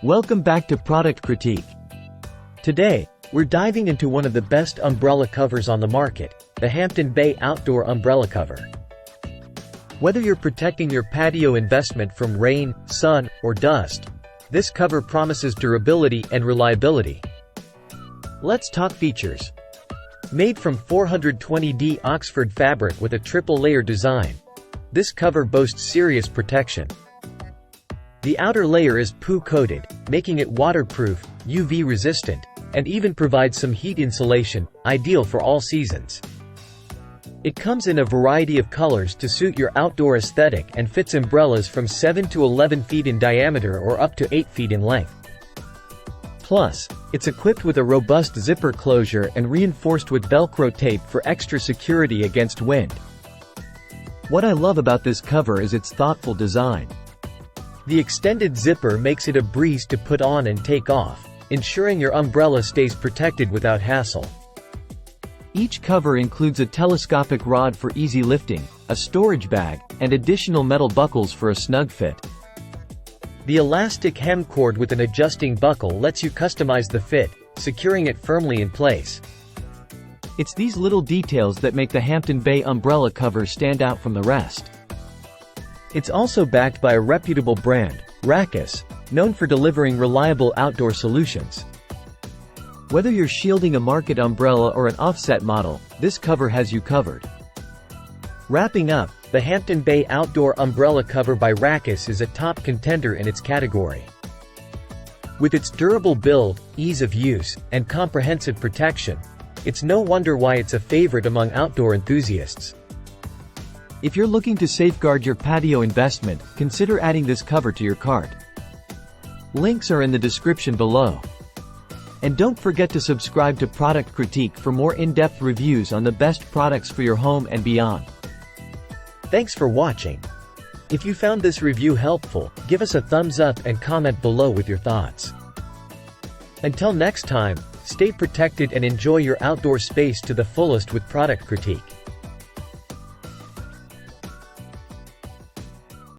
Welcome back to Product Critique. Today, we're diving into one of the best umbrella covers on the market, the Hampton Bay Outdoor Umbrella Cover. Whether you're protecting your patio investment from rain, sun, or dust, this cover promises durability and reliability. Let's talk features. Made from 420D Oxford fabric with a triple-layer design, this cover boasts serious protection. The outer layer is poo-coated, making it waterproof, UV-resistant, and even provides some heat insulation, ideal for all seasons. It comes in a variety of colors to suit your outdoor aesthetic and fits umbrellas from 7 to 11 feet in diameter or up to 8 feet in length. Plus, it's equipped with a robust zipper closure and reinforced with Velcro tape for extra security against wind. What I love about this cover is its thoughtful design. The extended zipper makes it a breeze to put on and take off, ensuring your umbrella stays protected without hassle. Each cover includes a telescopic rod for easy lifting, a storage bag, and additional metal buckles for a snug fit. The elastic hem cord with an adjusting buckle lets you customize the fit, securing it firmly in place. It's these little details that make the Hampton Bay Umbrella cover stand out from the rest. It's also backed by a reputable brand, Wrakus, known for delivering reliable outdoor solutions. Whether you're shielding a market umbrella or an offset model, this cover has you covered. Wrapping up, the Hampton Bay Outdoor Umbrella Cover by Wrakus is a top contender in its category. With its durable build, ease of use, and comprehensive protection, it's no wonder why it's a favorite among outdoor enthusiasts. If you're looking to safeguard your patio investment, consider adding this cover to your cart. Links are in the description below. And don't forget to subscribe to Product Critique for more in-depth reviews on the best products for your home and beyond. Thanks for watching. If you found this review helpful, give us a thumbs up and comment below with your thoughts. Until next time, stay protected and enjoy your outdoor space to the fullest with Product Critique.